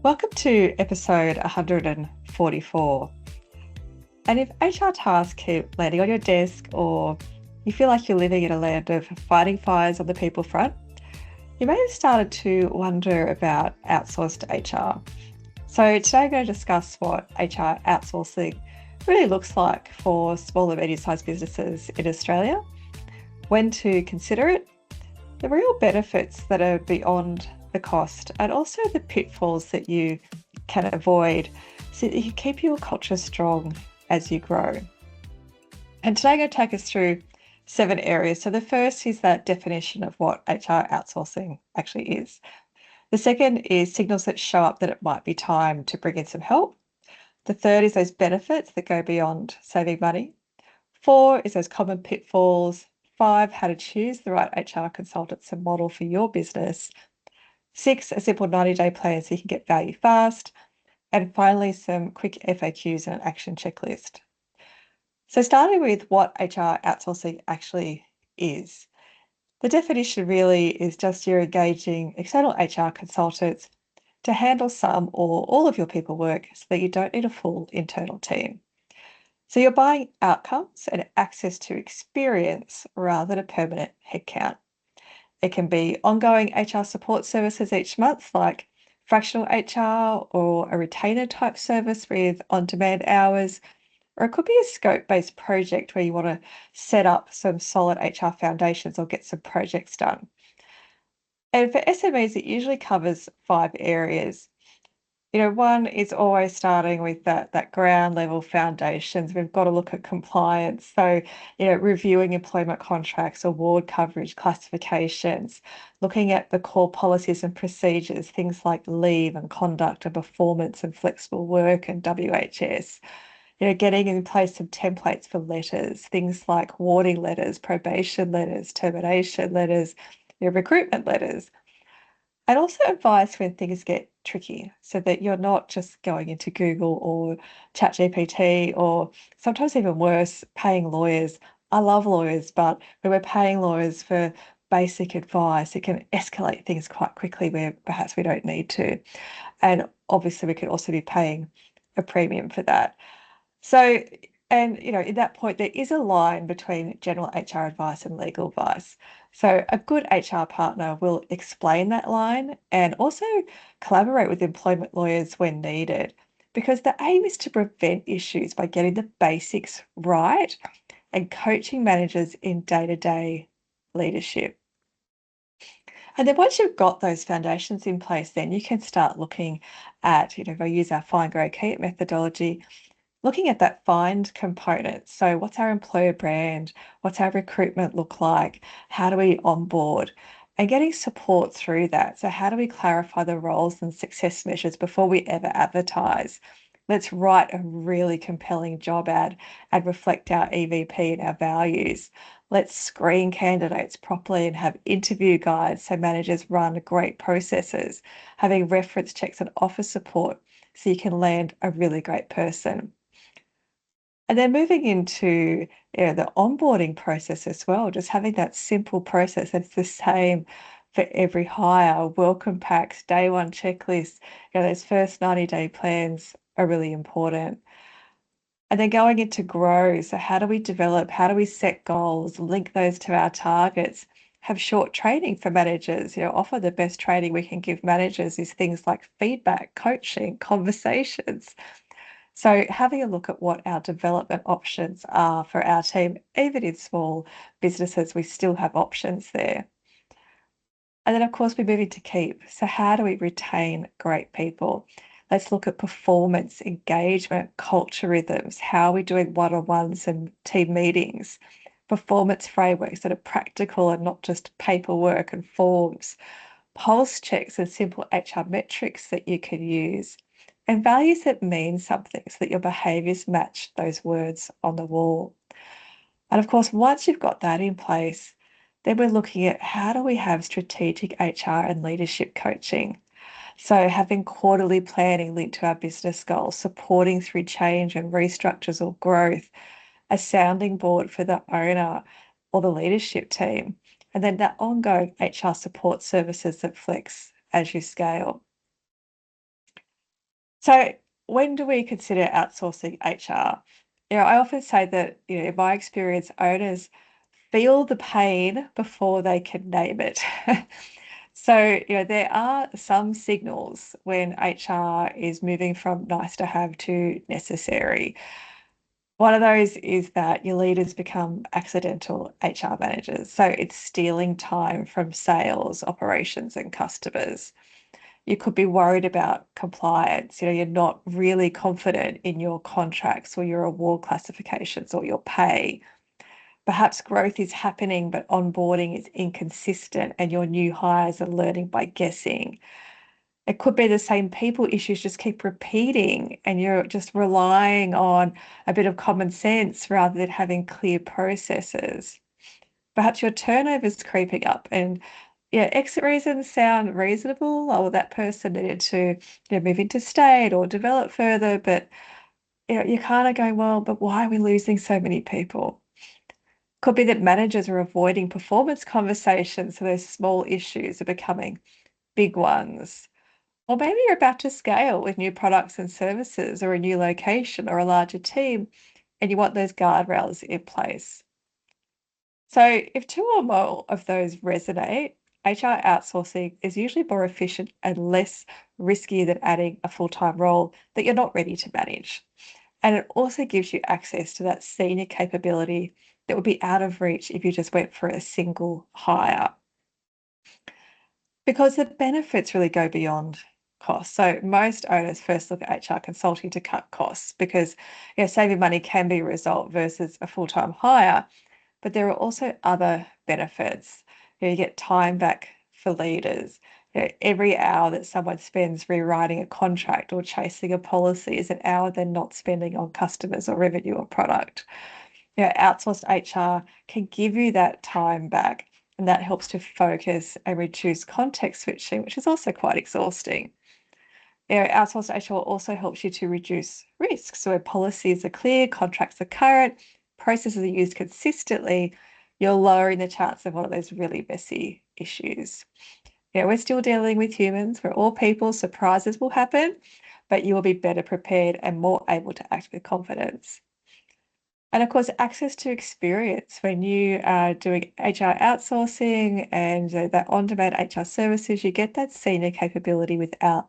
Welcome to episode 144. And if HR tasks keep landing on your desk or you feel like you're living in a land of fighting fires on the people front, you may have started to wonder about outsourced HR. So today I'm going to discuss what HR outsourcing really looks like for small and medium-sized businesses in Australia, when to consider it, the real benefits that are beyond the cost, and also the pitfalls that you can avoid so that you can keep your culture strong as you grow. And today I'm going to take us through 7 areas. So the first is that definition of what HR outsourcing actually is. The second is signals that show up that it might be time to bring in some help. The third is those benefits that go beyond saving money. 4 is those common pitfalls. 5, how to choose the right HR consultants and model for your business. 6, a simple 90-day plan so you can get value fast. And finally, some quick FAQs and an action checklist. So starting with what HR outsourcing actually is. The definition really is just you're engaging external HR consultants to handle some or all of your people work so that you don't need a full internal team. So you're buying outcomes and access to experience rather than a permanent headcount. It can be ongoing HR support services each month, like fractional HR or a retainer type service with on-demand hours, or it could be a scope-based project where you want to set up some solid HR foundations or get some projects done. And for SMEs, it usually covers 5 areas. One is always starting with that ground level foundations. We've got to look at compliance. So, reviewing employment contracts, award coverage, classifications, looking at the core policies and procedures, things like leave and conduct and performance and flexible work and WHS. Getting in place some templates for letters, things like warning letters, probation letters, termination letters, recruitment letters. And also advice when things get tricky so that you're not just going into Google or ChatGPT or sometimes even worse, paying lawyers. I love lawyers, but when we're paying lawyers for basic advice, it can escalate things quite quickly where perhaps we don't need to. And obviously, we could also be paying a premium for that. So, and in that point, there is a line between general HR advice and legal advice. So, a good HR partner will explain that line and also collaborate with employment lawyers when needed, because the aim is to prevent issues by getting the basics right and coaching managers in day-to-day leadership. And then once you've got those foundations in place, then you can start looking at, if I use our find, grow, keep methodology, looking at that find component. So what's our employer brand? What's our recruitment look like? How do we onboard? And getting support through that. So how do we clarify the roles and success measures before we ever advertise? Let's write a really compelling job ad and reflect our EVP and our values. Let's screen candidates properly and have interview guides so managers run great processes, having reference checks and offer support so you can land a really great person. And then moving into the onboarding process as well, just having that simple process that's the same for every hire, welcome packs, day one checklists, those first 90-day plans are really important. And then going into grow, so how do we develop, how do we set goals, link those to our targets, have short training for managers, offer the best training we can give managers is things like feedback, coaching, conversations. So having a look at what our development options are for our team, even in small businesses, we still have options there. And then, of course, we move into keep. So how do we retain great people? Let's look at performance, engagement, culture rhythms. How are we doing one-on-ones and team meetings? Performance frameworks that are practical and not just paperwork and forms. Pulse checks and simple HR metrics that you can use, and values that mean something so that your behaviours match those words on the wall. And of course, once you've got that in place, then we're looking at how do we have strategic HR and leadership coaching. So having quarterly planning linked to our business goals, supporting through change and restructures or growth, a sounding board for the owner or the leadership team, and then that ongoing HR support services that flex as you scale. So when do we consider outsourcing HR? I often say that, in my experience, owners feel the pain before they can name it. So, there are some signals when HR is moving from nice to have to necessary. One of those is that your leaders become accidental HR managers. So it's stealing time from sales, operations, and customers. You could be worried about compliance. You're not really confident in your contracts or your award classifications or your pay. Perhaps growth is happening, but onboarding is inconsistent and your new hires are learning by guessing. It could be the same people issues just keep repeating and you're just relying on a bit of common sense rather than having clear processes. Perhaps your turnover is creeping up and exit reasons sound reasonable. Oh, well, that person needed to move interstate or develop further, but you're kind of going, well, but why are we losing so many people? Could be that managers are avoiding performance conversations, so those small issues are becoming big ones. Or maybe you're about to scale with new products and services or a new location or a larger team, and you want those guardrails in place. So, if two or more of those resonate, HR outsourcing is usually more efficient and less risky than adding a full-time role that you're not ready to manage. And it also gives you access to that senior capability that would be out of reach if you just went for a single hire. Because the benefits really go beyond cost. So most owners first look at HR consulting to cut costs because saving money can be a result versus a full-time hire. But there are also other benefits. You get time back for leaders. Every hour that someone spends rewriting a contract or chasing a policy is an hour they're not spending on customers or revenue or product. Outsourced HR can give you that time back, and that helps to focus and reduce context switching, which is also quite exhausting. Outsourced HR also helps you to reduce risk. So where policies are clear, contracts are current, processes are used consistently, you're lowering the chance of one of those really messy issues. We're still dealing with humans. We're all people. Surprises will happen, but you will be better prepared and more able to act with confidence. And of course, access to experience when you are doing HR outsourcing and that on-demand HR services, you get that senior capability without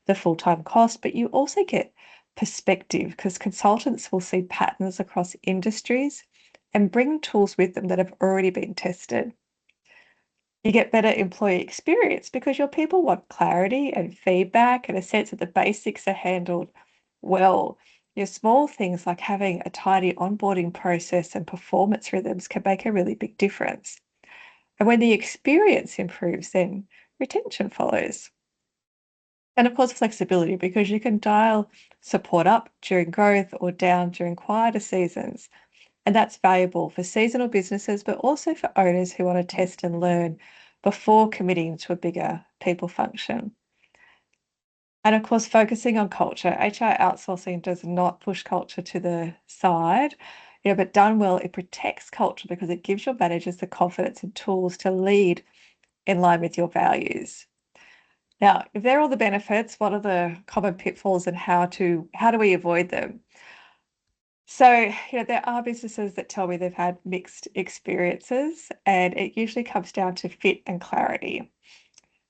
the full-time cost, but you also get perspective because consultants will see patterns across industries and bring tools with them that have already been tested. You get better employee experience because your people want clarity and feedback and a sense that the basics are handled well. Your small things like having a tidy onboarding process and performance rhythms can make a really big difference. And when the experience improves, then retention follows. And of course, flexibility because you can dial support up during growth or down during quieter seasons. And that's valuable for seasonal businesses, but also for owners who want to test and learn before committing to a bigger people function. And of course, focusing on culture. HR outsourcing does not push culture to the side, but done well, it protects culture because it gives your managers the confidence and tools to lead in line with your values. Now, if they're all the benefits, what are the common pitfalls and how do we avoid them? So, there are businesses that tell me they've had mixed experiences, and it usually comes down to fit and clarity.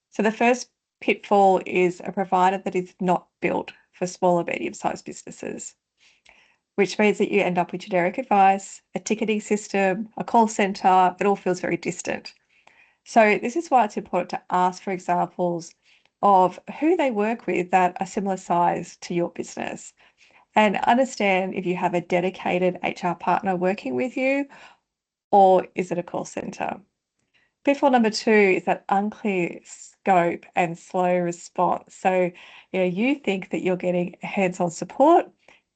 So, the first pitfall is a provider that is not built for small or medium-sized businesses, which means that you end up with generic advice, a ticketing system, a call center. It all feels very distant. So, this is why it's important to ask for examples of who they work with that are similar size to your business and understand if you have a dedicated HR partner working with you or is it a call center. Pitfall number two is that unclear scope and slow response. So, you think that you're getting hands-on support.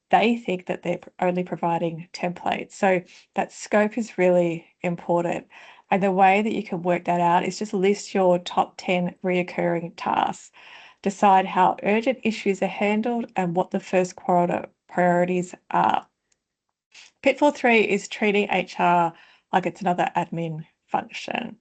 They think that they're only providing templates. So that scope is really important. And the way that you can work that out is just list your top 10 reoccurring tasks. Decide how urgent issues are handled and what the first quarter priorities are. Pitfall three is treating HR like it's another admin function.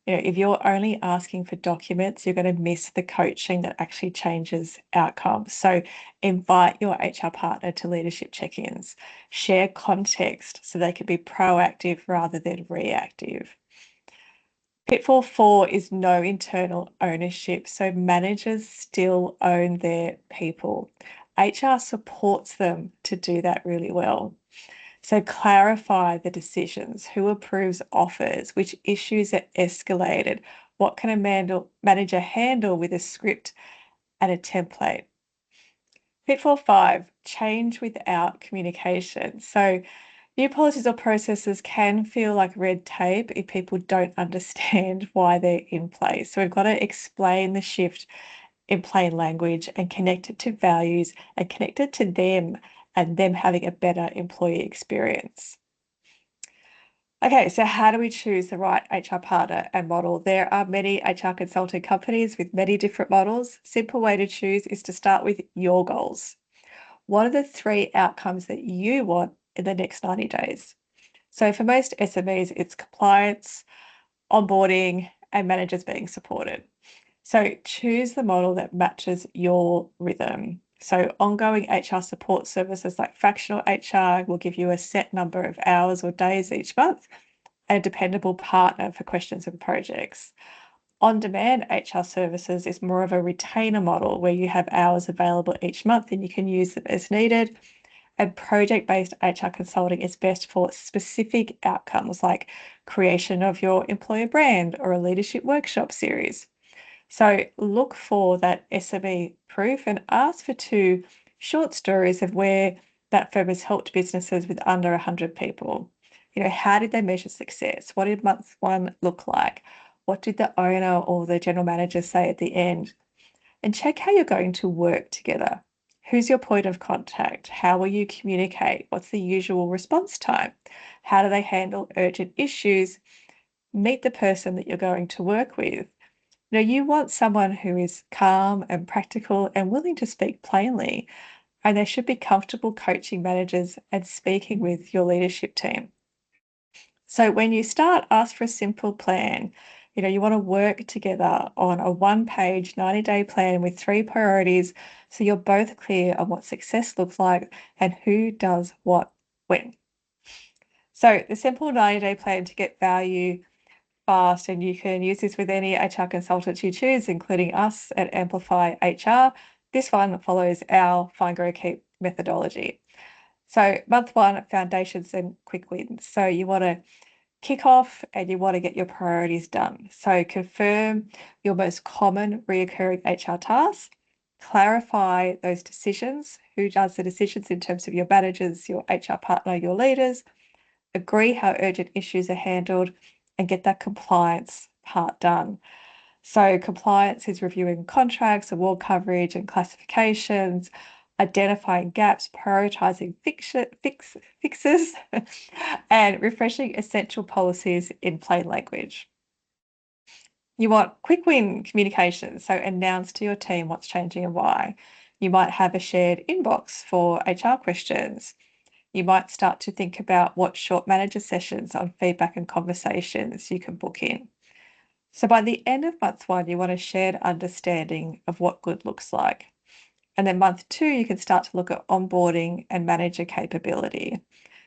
If you're only asking for documents, you're going to miss the coaching that actually changes outcomes. So invite your HR partner to leadership check-ins, share context so they can be proactive rather than reactive. Pitfall 4 is no internal ownership. So managers still own their people. HR supports them to do that really well. So clarify the decisions, who approves offers, which issues are escalated, what can a manager handle with a script and a template. Pitfall 5, change without communication. So new policies or processes can feel like red tape if people don't understand why they're in place. So we've got to explain the shift in plain language and connect it to values and connect it to them and them having a better employee experience. Okay, so how do we choose the right HR partner and model? There are many HR consulting companies with many different models. Simple way to choose is to start with your goals. What are the 3 outcomes that you want in the next 90 days? So for most SMEs, it's compliance, onboarding, and managers being supported. So choose the model that matches your rhythm. So ongoing HR support services like fractional HR will give you a set number of hours or days each month and a dependable partner for questions and projects. On-demand HR services is more of a retainer model where you have hours available each month and you can use them as needed. And project-based HR consulting is best for specific outcomes like creation of your employer brand or a leadership workshop series. So look for that SME proof and ask for 2 short stories of where that firm has helped businesses with under 100 people. How did they measure success? What did month 1 look like? What did the owner or the general manager say at the end? And check how you're going to work together. Who's your point of contact? How will you communicate? What's the usual response time? How do they handle urgent issues? Meet the person that you're going to work with. You want someone who is calm and practical and willing to speak plainly, and they should be comfortable coaching managers and speaking with your leadership team. So when you start, ask for a simple plan. You want to work together on a 1-page 90-day plan with 3 priorities so you're both clear on what success looks like and who does what when. So the simple 90-day plan to get value fast, and you can use this with any HR consultants you choose, including us at Amplify HR. This one follows our Find, Grow, Keep methodology. So month 1, foundations and quick wins. So you want to kick off and you want to get your priorities done. So confirm your most common reoccurring HR tasks, clarify those decisions, who does the decisions in terms of your managers, your HR partner, your leaders, agree how urgent issues are handled, and get that compliance part done. So compliance is reviewing contracts, award coverage and classifications, identifying gaps, prioritizing fixes, and refreshing essential policies in plain language. You want quick win communication, so announce to your team what's changing and why. You might have a shared inbox for HR questions. You might start to think about what short manager sessions on feedback and conversations you can book in. So by the end of month 1, you want a shared understanding of what good looks like. And then month 2, you can start to look at onboarding and manager capability.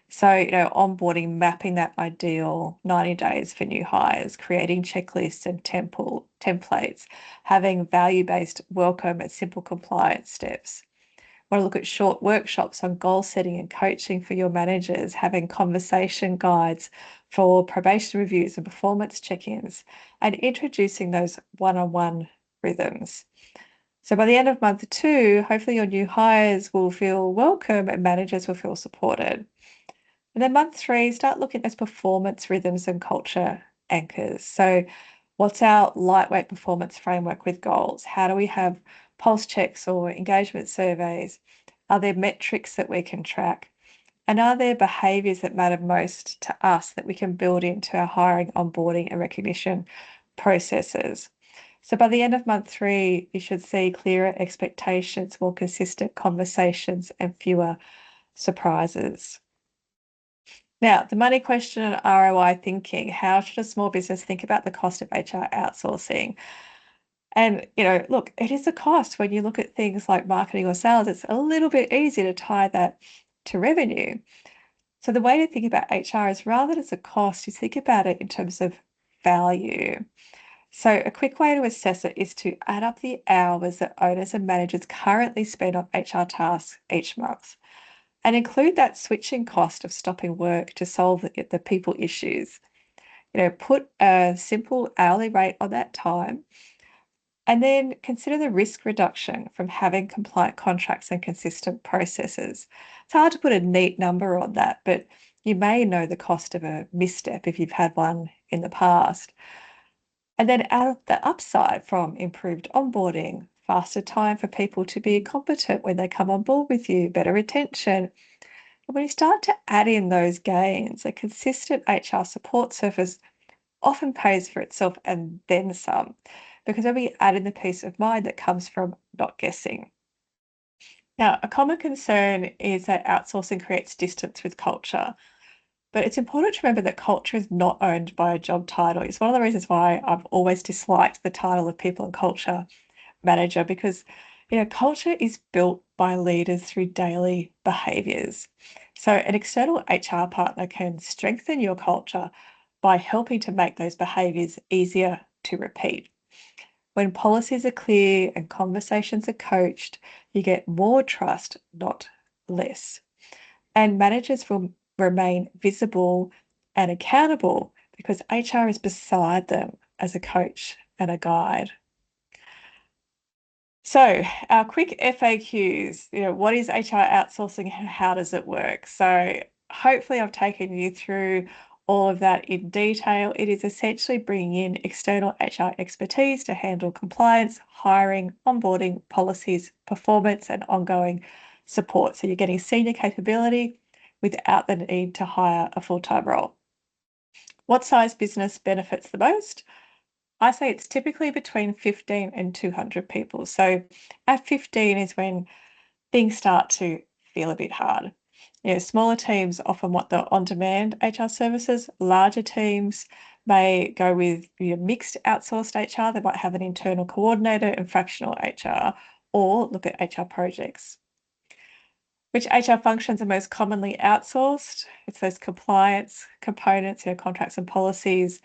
So, onboarding, mapping that ideal 90 days for new hires, creating checklists and templates, having value-based welcome and simple compliance steps. Want to look at short workshops on goal setting and coaching for your managers, having conversation guides for probation reviews and performance check-ins, and introducing those one-on-one rhythms. So by the end of month 2, hopefully your new hires will feel welcome and managers will feel supported. And then month 3, start looking at performance rhythms and culture anchors. So what's our lightweight performance framework with goals? How do we have pulse checks or engagement surveys? Are there metrics that we can track? And are there behaviours that matter most to us that we can build into our hiring, onboarding, and recognition processes? So by the end of month 3, you should see clearer expectations, more consistent conversations, and fewer surprises. Now, the money question and ROI thinking. How should a small business think about the cost of HR outsourcing? And, look, it is a cost when you look at things like marketing or sales. It's a little bit easier to tie that to revenue. So the way to think about HR is rather than as a cost, you think about it in terms of value. So a quick way to assess it is to add up the hours that owners and managers currently spend on HR tasks each month and include that switching cost of stopping work to solve the people issues. Put a simple hourly rate on that time and then consider the risk reduction from having compliant contracts and consistent processes. It's hard to put a neat number on that, but you may know the cost of a misstep if you've had one in the past. And then add the upside from improved onboarding, faster time for people to be competent when they come on board with you, better retention. And when you start to add in those gains, a consistent HR support service often pays for itself and then some, because then we add in the peace of mind that comes from not guessing. Now, a common concern is that outsourcing creates distance with culture, but it's important to remember that culture is not owned by a job title. It's one of the reasons why I've always disliked the title of people and culture manager, because culture is built by leaders through daily behaviors. So an external HR partner can strengthen your culture by helping to make those behaviors easier to repeat. When policies are clear and conversations are coached, you get more trust, not less. And managers will remain visible and accountable because HR is beside them as a coach and a guide. So, our quick FAQs, what is HR outsourcing? How does it work? So, hopefully, I've taken you through all of that in detail. It is essentially bringing in external HR expertise to handle compliance, hiring, onboarding, policies, performance, and ongoing support. So, you're getting senior capability without the need to hire a full-time role. What size business benefits the most? I say it's typically between 15 and 200 people. So at 15 is when things start to feel a bit hard. Smaller teams often want the on-demand HR services. Larger teams may go with mixed outsourced HR. They might have an internal coordinator and fractional HR, or look at HR projects. Which HR functions are most commonly outsourced? It's those compliance components, contracts and policies,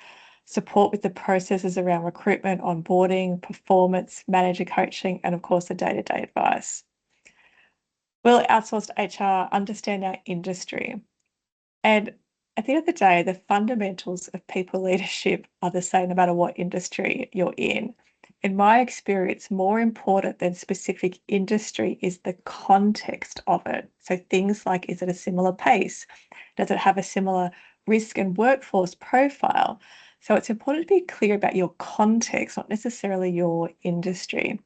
support with the processes around recruitment, onboarding, performance, manager coaching, and of course, the day-to-day advice. Will outsourced HR understand our industry? And at the end of the day, the fundamentals of people leadership are the same no matter what industry you're in. In my experience, more important than specific industry is the context of it. So things like, is it a similar pace? Does it have a similar risk and workforce profile? So it's important to be clear about your context, not necessarily your industry.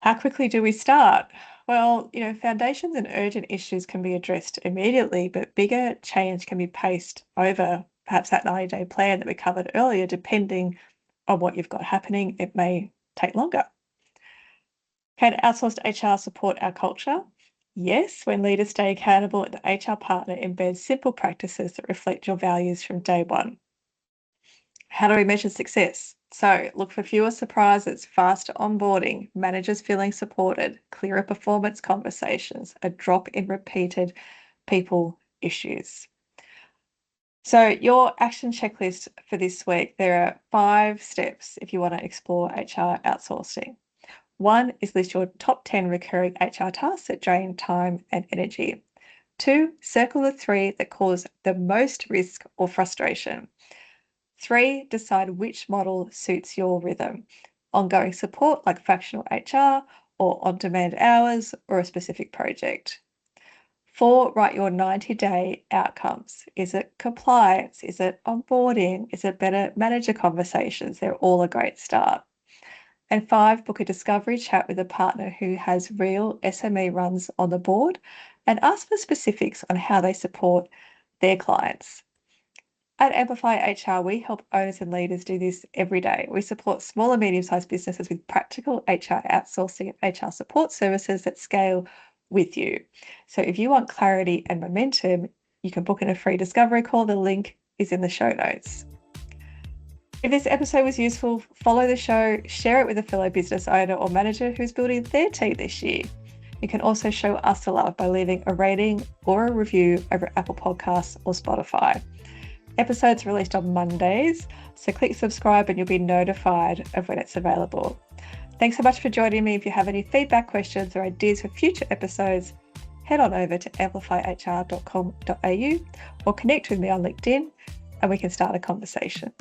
How quickly do we start? Well, foundations and urgent issues can be addressed immediately, but bigger change can be paced over perhaps that 90-day plan that we covered earlier, depending on what you've got happening. It may take longer. Can outsourced HR support our culture? Yes, when leaders stay accountable and the HR partner embeds simple practices that reflect your values from day one. How do we measure success? So look for fewer surprises, faster onboarding, managers feeling supported, clearer performance conversations, a drop in repeated people issues. So your action checklist for this week, there are 5 steps if you want to explore HR outsourcing. 1 is list your top 10 recurring HR tasks that drain time and energy. 2, circle the 3 that cause the most risk or frustration. 3, decide which model suits your rhythm. Ongoing support like fractional HR or on-demand hours or a specific project. 4, write your 90-day outcomes. Is it compliance? Is it onboarding? Is it better manager conversations? They're all a great start. And 5, book a discovery chat with a partner who has real SME runs on the board and ask for specifics on how they support their clients. At Amplify HR, we help owners and leaders do this every day. We support small and medium-sized businesses with practical HR outsourcing and HR support services that scale with you. So if you want clarity and momentum, You can book in a free discovery call. The link is in the show notes. If this episode was useful, follow the show, share it with a fellow business owner or manager who's building their team this year. You can also show us the love by leaving a rating or a review over Apple Podcasts or Spotify. Episodes are released on Mondays, so click subscribe and you'll be notified of when it's available. Thanks so much for joining me. If you have any feedback, questions, or ideas for future episodes, head on over to amplifyhr.com.au or connect with me on LinkedIn and we can start a conversation.